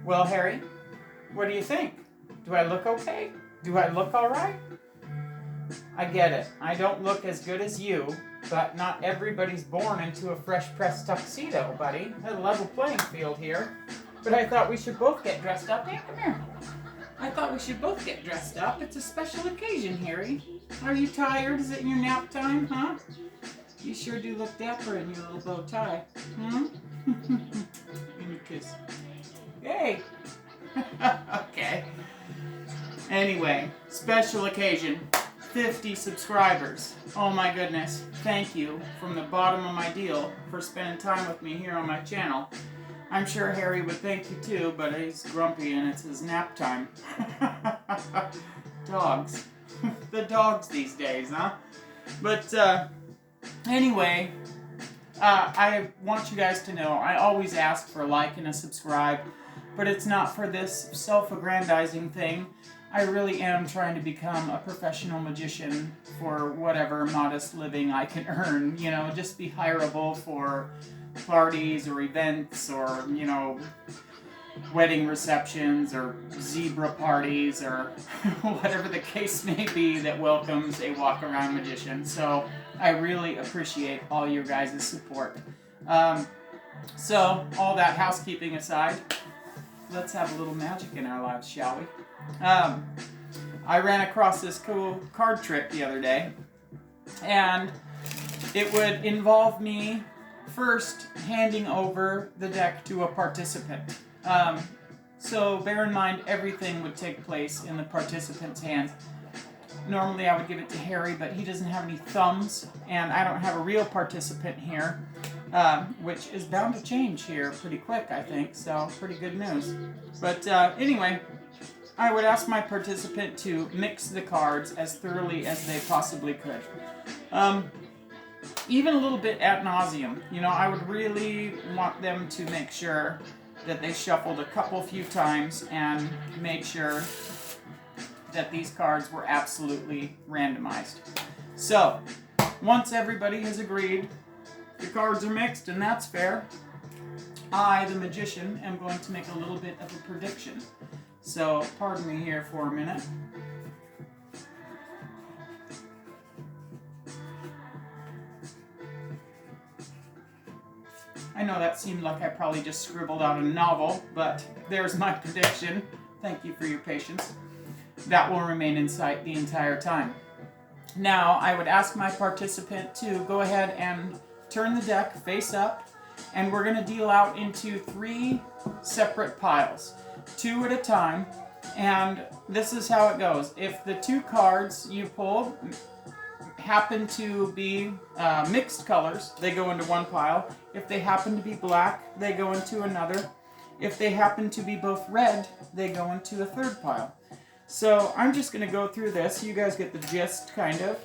Well, Harry, what do you think? Do I look okay? Do I look all right? I get it. I don't look as good as you, but not everybody's born into a fresh pressed tuxedo, buddy. A level playing field here. But I thought we should both get dressed up. Hey, come here. I thought we should both get dressed up. It's a special occasion, Harry. Are you tired? Is it your nap time, huh? You sure do look dapper in your little bow tie. Hmm? Give me a kiss. Hey! Okay. Anyway, special occasion. 50 subscribers. Oh my goodness. Thank you from the bottom of my deal for spending time with me here on my channel. I'm sure Harry would thank you too, but he's grumpy and it's his nap time. Dogs. The dogs these days, huh? But anyway, I want you guys to know I always ask for a like and a subscribe, but it's not for this self-aggrandizing thing. I really am trying to become a professional magician for whatever modest living I can earn. You know, just be hireable for parties or events or, you know, wedding receptions or zebra parties or whatever the case may be that welcomes a walk-around magician. So I really appreciate all your guys' support. So all that housekeeping aside, let's have a little magic in our lives, shall we? I ran across this cool card trick the other day, and it would involve me first handing over the deck to a participant. So bear in mind, everything would take place in the participant's hands. Normally I would give it to Harry, but he doesn't have any thumbs, and I don't have a real participant here, which is bound to change here pretty quick, I think, so pretty good news. But anyway, I would ask my participant to mix the cards as thoroughly as they possibly could. Even a little bit ad nauseum. You know, I would really want them to make sure that they shuffled a few times and made sure that these cards were absolutely randomized. So, once everybody has agreed, the cards are mixed and that's fair, I, the magician, am going to make a little bit of a prediction. So, pardon me here for a minute. I know that seemed like I probably just scribbled out a novel, but there's my prediction. Thank you for your patience. That will remain in sight the entire time. Now, I would ask my participant to go ahead and turn the deck face up, and we're going to deal out into 3 separate piles, 2 at a time, and this is how it goes. If the 2 cards you pulled happen to be mixed colors, they go into one pile. If they happen to be black, they go into another. If they happen to be both red, they go into a third pile. So I'm just going to go through this. You guys get the gist, kind of.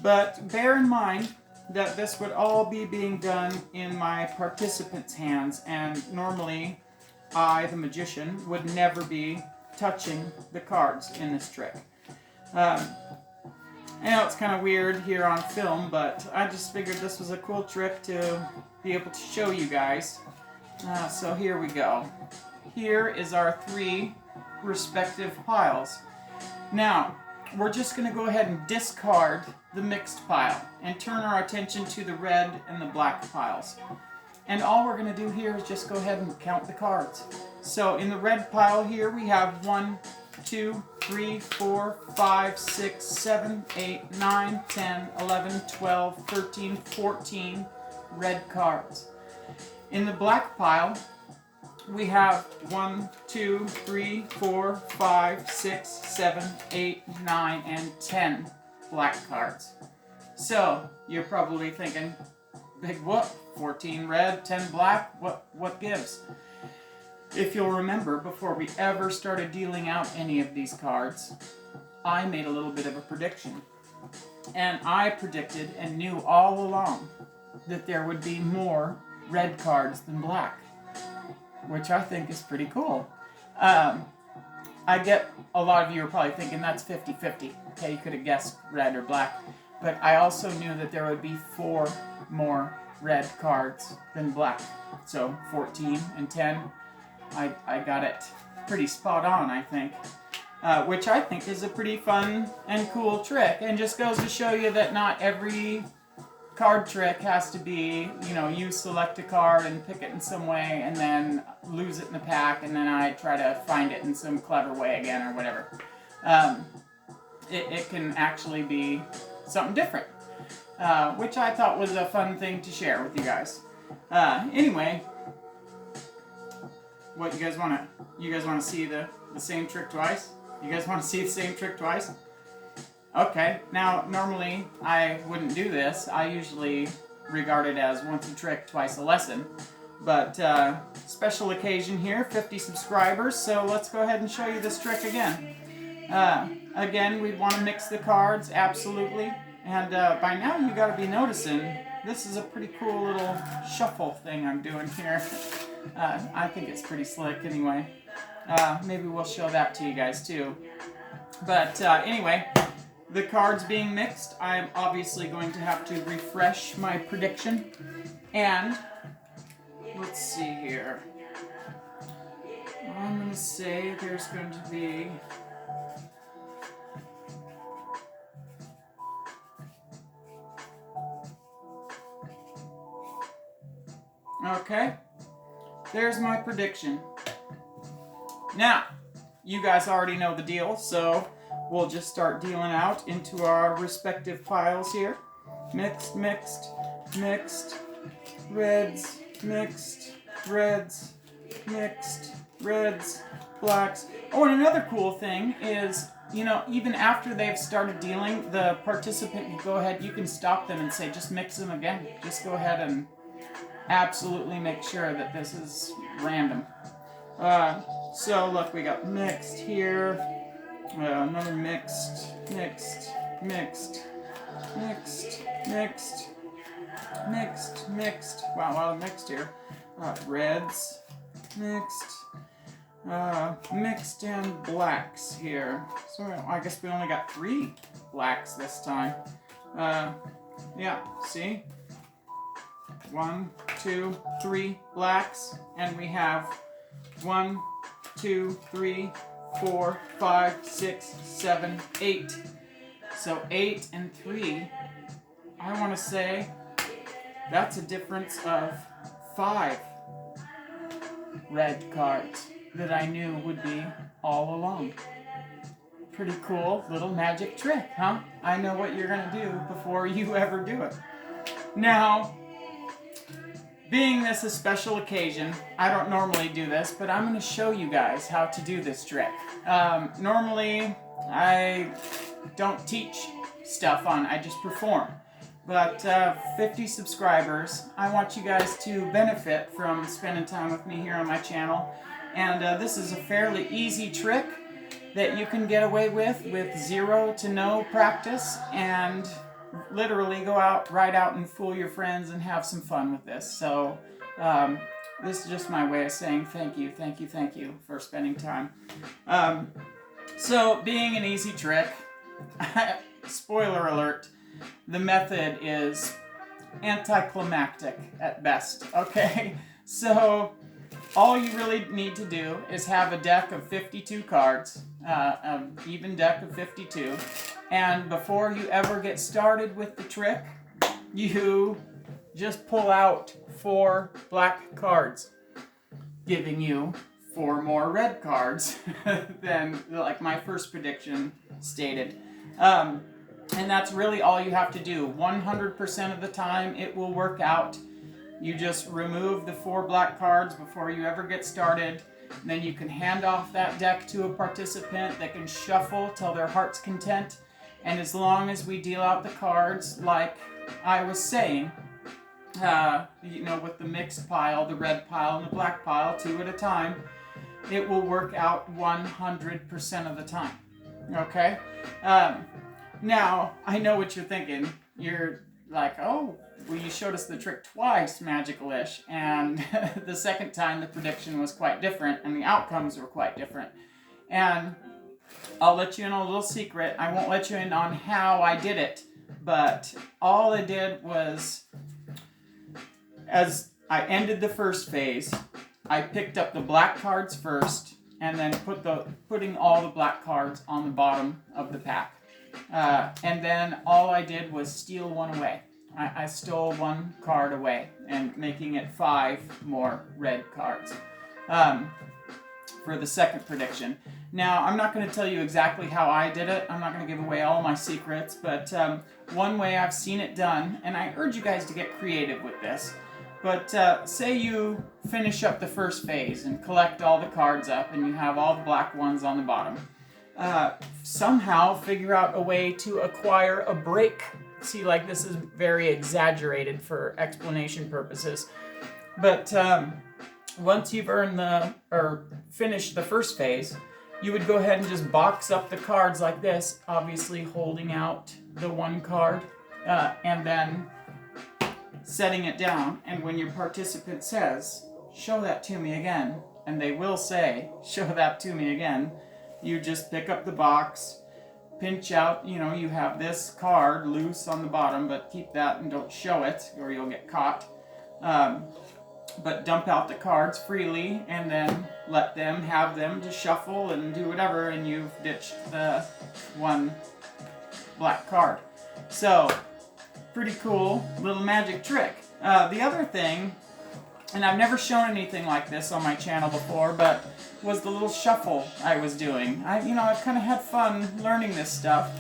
But bear in mind that this would all be being done in my participant's hands, and normally I, the magician, would never be touching the cards in this trick. I know it's kind of weird here on film, but I just figured this was a cool trick to be able to show you guys. So here we go. Here is our 3 respective piles. Now, we're just going to go ahead and discard the mixed pile and turn our attention to the red and the black piles. And all we're going to do here is just go ahead and count the cards. So in the red pile here we have 1, 2, 3, 4, 5, 6, 7, 8, 9, 10, 11, 12, 13, 14 red cards. In the black pile, we have 1, 2, 3, 4, 5, 6, 7, 8, 9, and 10 black cards. So, you're probably thinking, big whoop, 14 red, 10 black, what gives? If you'll remember, before we ever started dealing out any of these cards, I made a little bit of a prediction. And I predicted and knew all along that there would be more red cards than black, which I think is pretty cool. I get a lot of you are probably thinking that's 50-50. Okay, you could have guessed red or black. But I also knew that there would be 4 more red cards than black. So 14 and 10. I got it pretty spot on, I think. Which I think is a pretty fun and cool trick, and just goes to show you that not every card trick has to be, you select a card and pick it in some way and then lose it in the pack, and then I try to find it in some clever way again or whatever. It can actually be something different, which I thought was a fun thing to share with you guys. Anyway, what you guys want to see the same trick twice? You guys want to see the same trick twice? Okay, now normally I wouldn't do this. I usually regard it as once a trick, twice a lesson. But special occasion here, 50 subscribers, so let's go ahead and show you this trick again. Again, we'd want to mix the cards, absolutely. And by now you got to be noticing, this is a pretty cool little shuffle thing I'm doing here. I think it's pretty slick anyway. Maybe we'll show that to you guys too. But anyway, the cards being mixed, I'm obviously going to have to refresh my prediction. And let's see here. I'm going to say there's going to be... Okay, there's my prediction. Now, you guys already know the deal, so we'll just start dealing out into our respective piles here. Mixed, mixed, mixed, reds, mixed, reds, mixed, reds, blacks. Oh, and another cool thing is, even after they've started dealing, the participant can go ahead, you can stop them and say, just mix them again. Just go ahead and absolutely make sure that this is random. So look, we got mixed here, another mixed, mixed, mixed, mixed, mixed, mixed, mixed. Wow, a lot of mixed here. Reds, mixed, mixed and blacks here. So I guess we only got 3 blacks this time. Yeah, see? 1, 2, 3 blacks, and we have 1, 2, 3, 4, 5, 6, 7, 8. So 8 and 3, I want to say that's a difference of 5 red cards that I knew would be all along. Pretty cool little magic trick, huh? I know what you're going to do before you ever do it. Now, being this a special occasion, I don't normally do this, but I'm going to show you guys how to do this trick. Normally, I don't teach stuff I just perform. But 50 subscribers, I want you guys to benefit from spending time with me here on my channel. And this is a fairly easy trick that you can get away with 0 to no practice, and literally go out, ride out and fool your friends and have some fun with this. So this is just my way of saying thank you for spending time. So being an easy trick, spoiler alert, the method is anticlimactic at best, okay? So all you really need to do is have a deck of 52 cards, an even deck of 52, and before you ever get started with the trick, you just pull out 4 black cards, giving you 4 more red cards than like my first prediction stated. And that's really all you have to do. 100% of the time it will work out. You just remove the 4 black cards before you ever get started. And then you can hand off that deck to a participant that can shuffle till their heart's content. And as long as we deal out the cards, like I was saying, with the mixed pile, the red pile, and the black pile, 2 at a time, it will work out 100% of the time. Okay? Now, I know what you're thinking. You're like, oh, well, you showed us the trick twice, Magical-ish, and the second time the prediction was quite different, and the outcomes were quite different. And I'll let you in on a little secret. I won't let you in on how I did it, but all I did was, as I ended the first phase, I picked up the black cards first, and then putting all the black cards on the bottom of the pack. And then all I did was steal one away. I stole one card away, and making it 5 more red cards for the second prediction. Now, I'm not going to tell you exactly how I did it. I'm not going to give away all my secrets, but one way I've seen it done, and I urge you guys to get creative with this, but say you finish up the first phase and collect all the cards up, and you have all the black ones on the bottom. Somehow figure out a way to acquire a break. See, like, this is very exaggerated for explanation purposes, but once you've finished the first phase, you would go ahead and just box up the cards like this, obviously holding out the one card, and then setting it down. And when your participant says, "Show that to me again," and they will say, "Show that to me again," you just pick up the box, pinch out, you have this card loose on the bottom, but keep that and don't show it or you'll get caught. But dump out the cards freely and then let them have them to shuffle and do whatever, and you've ditched the one black card. So, pretty cool little magic trick. The other thing, and I've never shown anything like this on my channel before, but was the little shuffle I was doing. I've kind of had fun learning this stuff,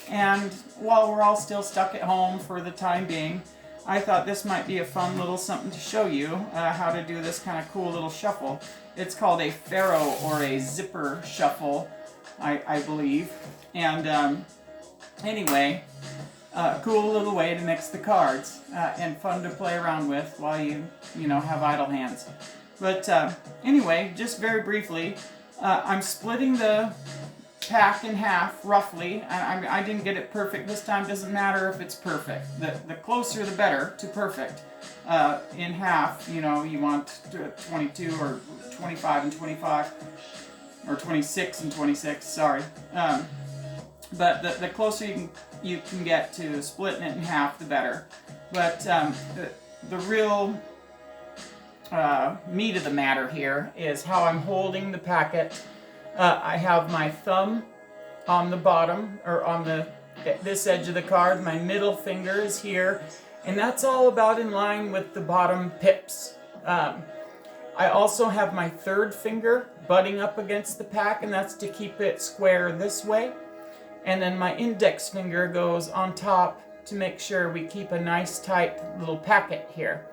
and while we're all still stuck at home for the time being, I thought this might be a fun little something to show you how to do this kind of cool little shuffle. It's called a Pharaoh or a zipper shuffle, I believe. And anyway, cool little way to mix the cards and fun to play around with while you have idle hands. But anyway, just very briefly, I'm splitting the pack in half, roughly. I didn't get it perfect this time. Doesn't matter if it's perfect. The closer the better to perfect. In half, you want 22 or 25 and 25, or 26 and 26, sorry. But the closer you can get to splitting it in half, the better. But the real meat of the matter here is how I'm holding the packet. I have my thumb on the bottom, or on this edge of the card. My middle finger is here, and that's all about in line with the bottom pips. I also have my third finger butting up against the pack, and that's to keep it square this way. And then my index finger goes on top to make sure we keep a nice tight little packet here.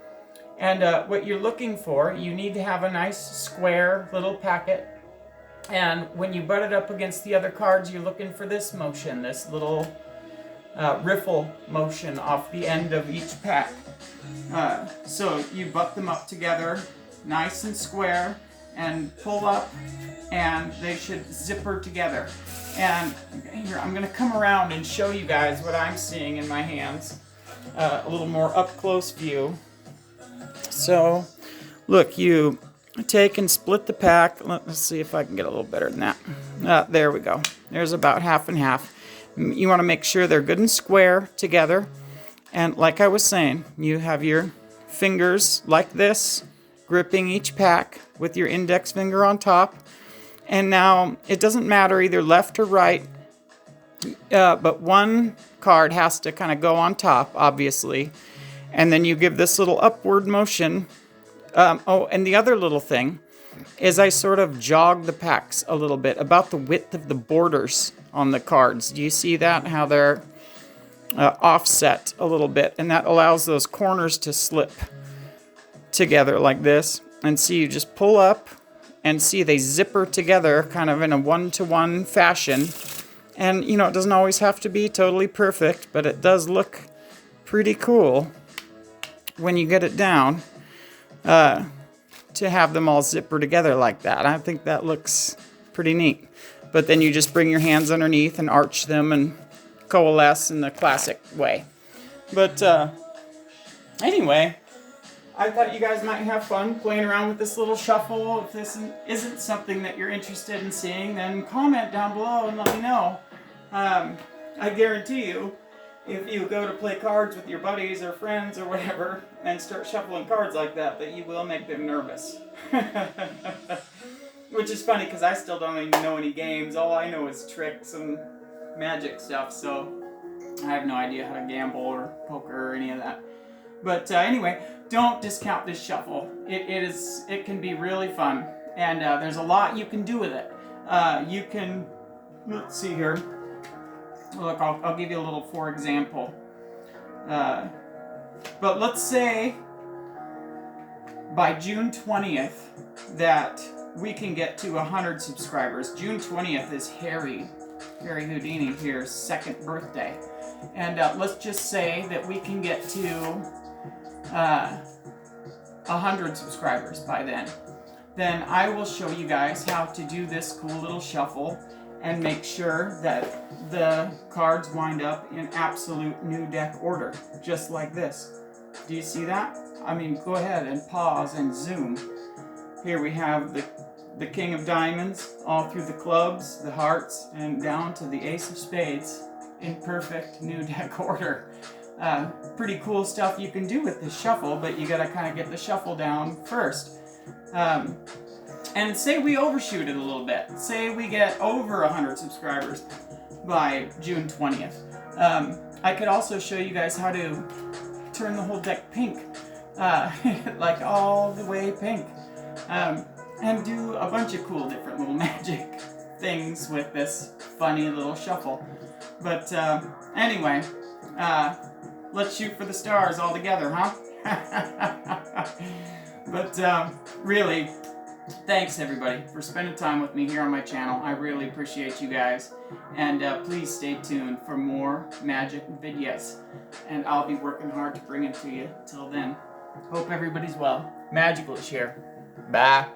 And what you're looking for, you need to have a nice square little packet. And when you butt it up against the other cards, you're looking for this motion, this little riffle motion off the end of each pack. So you butt them up together, nice and square, and pull up, and they should zipper together. And here, I'm going to come around and show you guys what I'm seeing in my hands. A little more up-close view. So, look, you take and split the pack. Let's see if I can get a little better than that. There we go. There's about half and half. You want to make sure they're good and square together. And like I was saying, you have your fingers like this, gripping each pack with your index finger on top. And now, it doesn't matter either left or right, but one card has to kind of go on top, obviously. And then you give this little upward motion. And the other little thing is I sort of jog the packs a little bit, about the width of the borders on the cards. Do you see that? How they're offset a little bit. And that allows those corners to slip together like this. And see, you just pull up and see they zipper together kind of in a one-to-one fashion. And, it doesn't always have to be totally perfect, but it does look pretty cool when you get it down. To have them all zipper together like that. I think that looks pretty neat. But then you just bring your hands underneath and arch them and coalesce in the classic way. But anyway, I thought you guys might have fun playing around with this little shuffle. If this isn't something that you're interested in seeing, then comment down below and let me know. I guarantee you, if you go to play cards with your buddies or friends or whatever and start shuffling cards like that you will make them nervous. Which is funny because I still don't even know any games. All I know is tricks and magic stuff, so I have no idea how to gamble or poker or any of that. But anyway, don't discount this shuffle. It can be really fun, and there's a lot you can do with it. You can, let's see here. Look, I'll give you a little for example. But let's say by June 20th that we can get to 100 subscribers. June 20th is Harry Houdini here's 2nd birthday. And let's just say that we can get to 100 subscribers by then. Then I will show you guys how to do this cool little shuffle and make sure that the cards wind up in absolute new deck order, just like this. Do you see that? I mean, go ahead and pause and zoom. Here we have the King of Diamonds, all through the clubs, the hearts, and down to the Ace of Spades in perfect new deck order. Pretty cool stuff you can do with this shuffle, but you gotta kind of get the shuffle down first. And say we overshoot it a little bit. Say we get over 100 subscribers by June 20th. I could also show you guys how to turn the whole deck pink, like all the way pink, and do a bunch of cool different little magic things with this funny little shuffle. But anyway, let's shoot for the stars all together, huh? But really, thanks everybody for spending time with me here on my channel. I really appreciate you guys. And please stay tuned for more magic videos. And I'll be working hard to bring it to you. Till then, hope everybody's well. Magical is here. Bye.